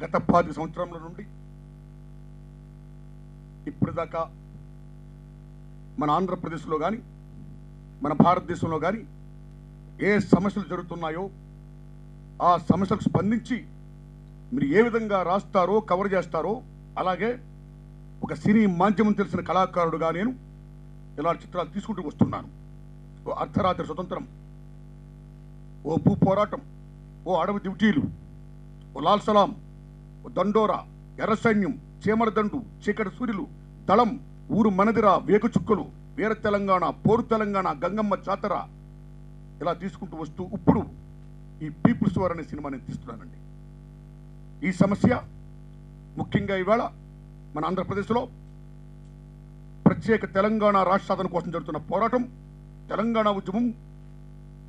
గత 10 సంవత్సరాల నుండి ఇప్పటిదాకా మన ఆంధ్రప్రదేశ్లో కానీ మన భారతదేశంలో కానీ ఏ సమస్యలు జరుగుతున్నాయో ఆ సమస్యలకు స్పందించి మీరు ఏ విధంగా రాస్తారో కవర్ చేస్తారో అలాగే ఒక సినీ మాధ్యమం తెలిసిన కళాకారుడుగా నేను ఇలాంటి చిత్రాలు తీసుకుంటూ వస్తున్నాను. ఓ అర్ధరాత్రి స్వతంత్రం, ఓ భూ పోరాటం, ఓ అడవి డ్యూటీలు, ఓ లాల్ సలాం, ఓ దండోరా, ఎర్ర సైన్యం, చీమరదండు, చీకటి సూర్యులు, దళం, ఊరు మనదిరా, వేగు చుక్కలు, వీర తెలంగాణ, పోరు తెలంగాణ, గంగమ్మ జాతర ఇలా తీసుకుంటూ వస్తూ ఇప్పుడు ఈ పీపుల్స్ వార్ అనే సినిమా నేను తీస్తున్నానండి. ఈ సమస్య ముఖ్యంగా ఇవాళ మన ఆంధ్రప్రదేశ్లో ప్రత్యేక తెలంగాణ రాష్ట్ర సాధన కోసం జరుగుతున్న పోరాటం, తెలంగాణ ఉద్యమం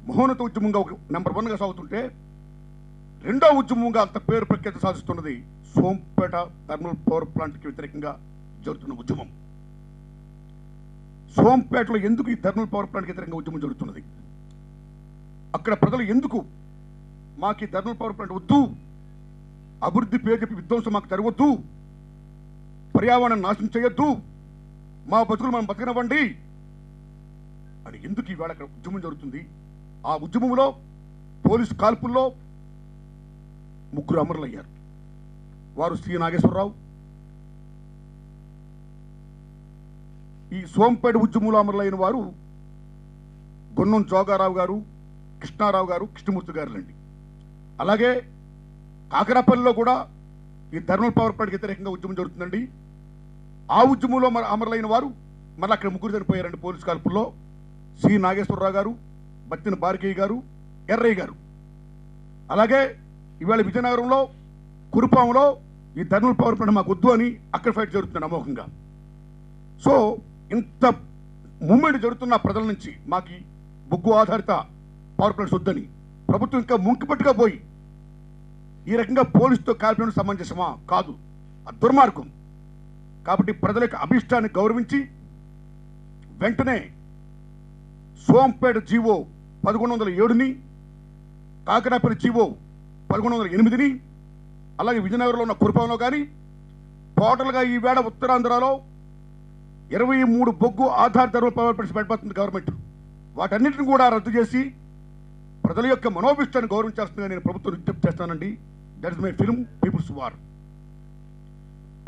మహోన్నత ఉద్యమంగా నెంబర్ 1గా సాగుతుంటే రెండో ఉద్యమంగా అంత పేరు ప్రఖ్యాతి సాధిస్తున్నది సోంపేట థర్మల్ పవర్ ప్లాంట్కి వ్యతిరేకంగా జరుగుతున్న ఉద్యమం. సోంపేటలో ఎందుకు ఈ థర్మల్ పవర్ ప్లాంట్కి వ్యతిరేకంగా ఉద్యమం జరుగుతున్నది? అక్కడ ప్రజలు ఎందుకు మాకు ఈ థర్మల్ పవర్ ప్లాంట్ వద్దు, అభివృద్ధి పేరు చెప్పి విధ్వంసం మాకు జరగవద్దు, పర్యావరణం నాశనం చేయొద్దు, మా బతుకులు మనం బతకనివ్వండి అని ఎందుకు ఈవేళ అక్కడ ఉద్యమం జరుగుతుంది? ఆ ఉద్యమంలో పోలీసు కాల్పుల్లో 3 అమరులయ్యారు. వారు శ్రీ నాగేశ్వరరావు. ఈ సోంపేట ఉద్యమంలో అమరులైన వారు గొన్నం జోగారావు గారు, కృష్ణారావు గారు, కృష్ణమూర్తి గారులండి. అలాగే కాకరాపల్లిలో కూడా ఈ థర్మల్ పవర్ ప్లాంట్కి వ్యతిరేకంగా ఉద్యమం జరుగుతుందండి. ఆ ఉద్యమంలో అమరులైన వారు మళ్ళీ అక్కడ 3 చనిపోయారండి పోలీసు కాల్పుల్లో. సి నాగేశ్వరరావు గారు, బత్తిన భార్గయ్య గారు, ఎర్రయ్య గారు. అలాగే ఇవాళ విజయనగరంలో కురుపాంలో ఈ థర్మల్ పవర్ ప్లాంట్ మాకు వద్దు అని అక్కడ ఫైట్ జరుగుతుంది అమోఘంగా. సో ఇంత మూమెంట్ జరుగుతున్న ప్రజల నుంచి మాకు బొగ్గు ఆధారిత పవర్ ప్లాంట్స్ వద్దని ప్రభుత్వం ఇంకా ముంకిపట్టుగా పోయి ఈ రకంగా పోలీసుతో కాల్పడం సమంజసమా? కాదు, అది దుర్మార్గం. కాబట్టి ప్రజల యొక్క అభిష్టాన్ని గౌరవించి వెంటనే సోంపేట జీవో 1107ని, కాకరాపల్లి జీవో 1108ని, అలాగే విజయనగరంలో ఉన్న కురుపాంలో కానీ టోటల్గా ఈ వేళ ఉత్తరాంధ్రలో 23 బొగ్గు ఆధారిత థర్మల్ పవర్ ప్లాంట్స్ పెట్టబోతుంది గవర్నమెంట్. వాటన్నిటిని కూడా రద్దు చేసి ప్రజల యొక్క మనోభిష్టాన్ని గౌరవించాల్సిందిగా నేను ప్రభుత్వం విజ్ఞప్తి చేస్తానండి. That is my film people's war.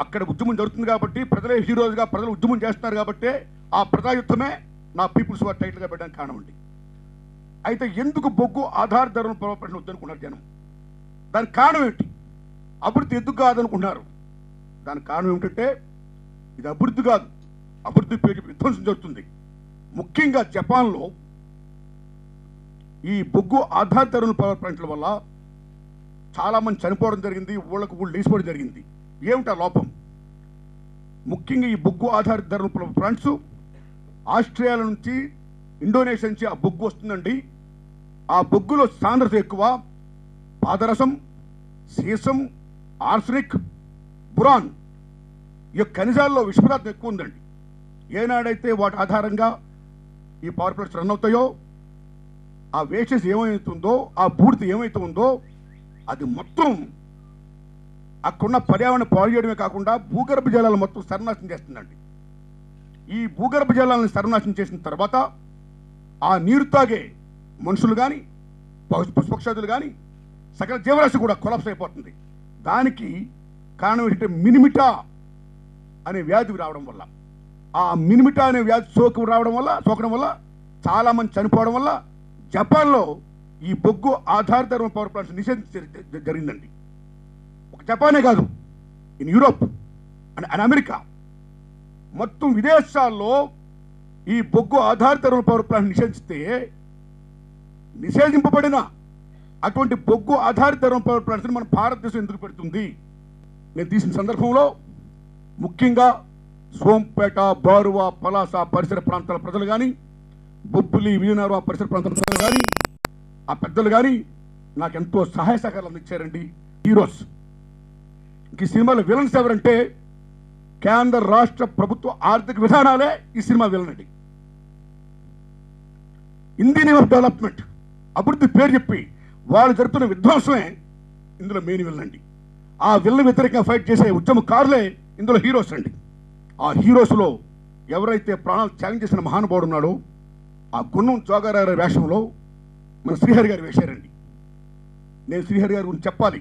అక్కడ ఉద్యమం జరుగుతుంది కాబట్టి ప్రజలే హీరోలుగా ప్రజలు ఉద్యమం చేస్తున్నారు కాబట్టి ఆ ప్రజాయుద్ధమే నా పీపుల్స్ వార్ టైటిల్గా పెట్టడానికి కారణం అండి. అయితే ఎందుకు బొగ్గు ఆధారిత థర్మల్ పవర్ ప్లాంట్ వద్దనుకున్నారు జనం? దానికి కారణం ఏంటి? అభివృద్ధి ఎందుకు కాదనుకున్నారు? దానికి కారణం ఏమిటంటే ఇది అభివృద్ధి కాదు, అభివృద్ధి పేరు విధ్వంసం జరుగుతుంది. ముఖ్యంగా జపాన్లో ఈ బొగ్గు ఆధారిత థర్మల్ పవర్ ప్లాంట్ల వల్ల చాలామంది చనిపోవడం జరిగింది, ఊళ్ళకు ఊళ్ళు లేచిపోవడం జరిగింది. ఏమిటా లోపం? ముఖ్యంగా ఈ బొగ్గు ఆధారిత థర్మల్ పవర్ ప్లాంట్స్ ఆస్ట్రేలియా నుంచి, ఇండోనేషియా నుంచి ఆ బొగ్గు వస్తుందండి. ఆ బొగ్గులో సాంద్రత ఎక్కువ, పాదరసం, సీసం, ఆర్సనిక్, బురాన్ ఈ ఖనిజాల్లో విష పదార్థం ఎక్కువ ఉందండి. ఏనాడైతే వాటి ఆధారంగా ఈ పవర్ ప్లాంట్స్ రన్ అవుతాయో ఆ వేస్టేజ్ ఏమైతుందో, ఆ బూడిద ఏమైతే ఉందో అది మొత్తం అక్కడున్న పర్యావరణం పాడు చేయడమే కాకుండా భూగర్భ జలాలు మొత్తం సర్వనాశనం చేస్తుందండి. ఈ భూగర్భ జలాలను సర్వనాశనం చేసిన తర్వాత ఆ నీరు తాగే మనుషులు కానీ, పశుపక్షాదులు కానీ, సకల జీవరాశి కూడా కొలాప్స్ అయిపోతుంది. దానికి కారణం ఏంటంటే మినిమిటా అనే వ్యాధి రావడం వల్ల, ఆ మినిమిటా అనే వ్యాధి సోకడం వల్ల చాలామంది చనిపోవడం వల్ల జపాన్లో ఈ బొగ్గు ఆధారిత థర్మల్ పవర్ ప్లాంట్స్ నిషేధించ జరిగిందండి. ఒక జపానే కాదు, ఇన్ యూరోప్ అండ్ అమెరికా మొత్తం విదేశాల్లో ఈ బొగ్గు ఆధారిత థర్మల్ పవర్ ప్లాంట్ నిషేధిస్తే నిషేధింపబడిన అటువంటి బొగ్గు ఆధారిత థర్మల్ పవర్ ప్లాంట్స్ని మన భారతదేశం ఎందుకు పెడుతుంది? నేను తీసిన సందర్భంలో ముఖ్యంగా సోంపేట, బారువా, పలాస పరిసర ప్రాంతాల ప్రజలు కానీ, బొబ్బులి, విజయనగరం పరిసర ప్రాంతాల ప్రజలు కానీ, ఆ పెద్దలు కానీ నాకు ఎంతో సహాయ సహకారాలు అందించారండి. హీరోస్. ఈ సినిమాలో విలన్స్ ఎవరంటే కేంద్ర రాష్ట్ర ప్రభుత్వ ఆర్థిక విధానాలే ఈ సినిమా విలన్ అండి. In the name of development, అభివృద్ధి పేరు చెప్పి వాళ్ళు జరుపుతున్న విధ్వంసమే ఇందులో మెయిన్ విలన్ అండి. ఆ విలన్ వ్యతిరేకంగా ఫైట్ చేసే ఉద్యమకారులే ఇందులో హీరోస్ అండి. ఆ హీరోస్లో ఎవరైతే ప్రాణాలు త్యాగం చేసిన మహానుభావుడు ఉన్నాడో ఆ గున్నం జోగారావు గారి వేషంలో మన శ్రీహరి గారు వేశారండి. నేను శ్రీహరి గారి గురించి చెప్పాలి.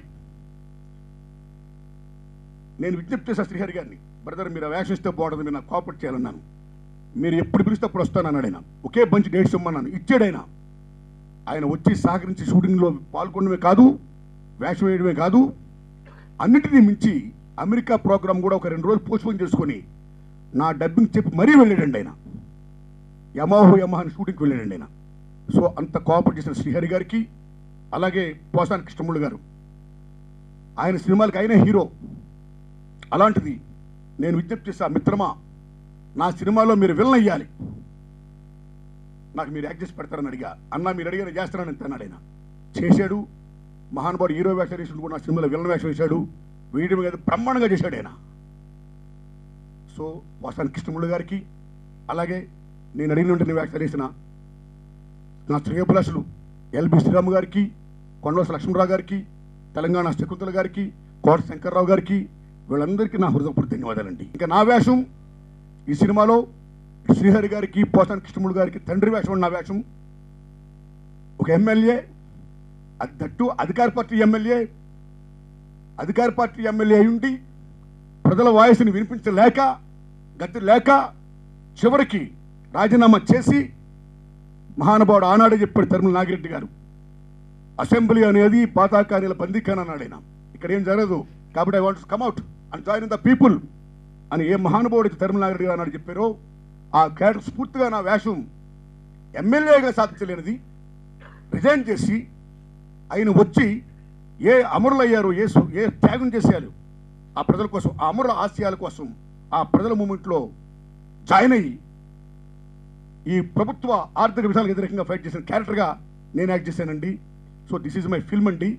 నేను విజ్ఞప్తి చేశాను శ్రీహరి గారిని, బ్రదర్ మీరు ఆ వేషం ఇస్తే బాగుంటుంది, మీరు నాకు కోఆపరేట్ చేయాలన్నాను. మీరు ఎప్పుడు పిలిస్తే అప్పుడు వస్తాను అన్నాడు ఆయన. ఒకే బంచి డేట్స్ ఇమ్మన్నాను, ఇచ్చాడు ఆయన. ఆయన వచ్చి సహకరించి షూటింగ్లో పాల్గొనడమే కాదు, వేషం వేయడమే కాదు, అన్నిటినీ మించి అమెరికా ప్రోగ్రాం కూడా ఒక 2 రోజులు పోస్ట్పోన్ చేసుకొని నా డబ్బింగ్ చెప్పి మరీ వెళ్ళాడండి ఆయన. యమహా అని షూటింగ్కి వెళ్ళాడండి ఆయన. సో అంత కోఆపరేట్ చేసిన శ్రీహరి గారికి, అలాగే పోసాని కృష్ణమురళి గారు, ఆయన సినిమాలకి ఆయనే హీరో. అలాంటిది నేను విజ్ఞప్తి చేస్తా, మిత్రమా నా సినిమాలో మీరు విలన్ అయ్యాలి, నాకు మీరు యాక్ట్ చేసి పెడతారని అడిగా. అన్న మీరు అడిగిన చేస్తానని అన్నాడు ఆయన. చేశాడు. మహానుభావుడు హీరో వేషం వేసి కూడా నా సినిమాలో విలన్ వేషం వేశాడు. వేయడం మీద బ్రహ్మాండంగా చేశాడు ఆయన. సో పోసాని కృష్ణమురళి గారికి, అలాగే నేను అడిగిన వెంటనే వేషం వేసిన నా శ్రేయోభిలాషులు ఎల్బి శ్రీరామ్ గారికి, కొండవలస లక్ష్మణరావు గారికి, తెలంగాణ శకుంతల గారికి, కోట శంకర్రావు గారికి, వీళ్ళందరికీ నా హృదయపూర్వక ధన్యవాదాలండి. ఇంకా నా వేషం ఈ సినిమాలో శ్రీహరి గారికి, పోసాని కృష్ణమురళి గారికి తండ్రి వేషం. నా వేషం ఒక ఎమ్మెల్యే, దట్టు అధికార పార్టీ ఎమ్మెల్యే అయ్యుండి ప్రజల వాయిస్ని వినిపించలేక, గతి లేక చివరికి రాజీనామా చేసి, మహానుభావుడు ఆనాడే చెప్పాడు తిరుమల నాగిరెడ్డి గారు, అసెంబ్లీ అనేది పాతాకానీల బందీఖాన అన్నాడు ఆయన. ఇక్కడ ఏం జరగదు కాబట్టి I want to come out and join the people అని ఏ మహానుభావుడు తిరుమల నాగిరెడ్డి గారు అన్నాడు చెప్పారో, ఆ క్యారెక్టర్ స్ఫూర్తిగా నా వేషం ఎమ్మెల్యేగా సాధించలేనిది రిజైన్ చేసి ఆయన వచ్చి ఏ అమరులయ్యారో, ఏ త్యాగం చేశారు ఆ ప్రజల కోసం, ఆ అమరుల ఆశయాల కోసం, ఆ ప్రజల మూమెంట్లో జాయిన్ అయ్యి ఈ ప్రభుత్వ ఆర్థిక విధానాలకు వ్యతిరేకంగా ఫైట్ చేసిన క్యారెక్టర్గా నేను యాక్ట్ చేశానండి. So this is my film అండి.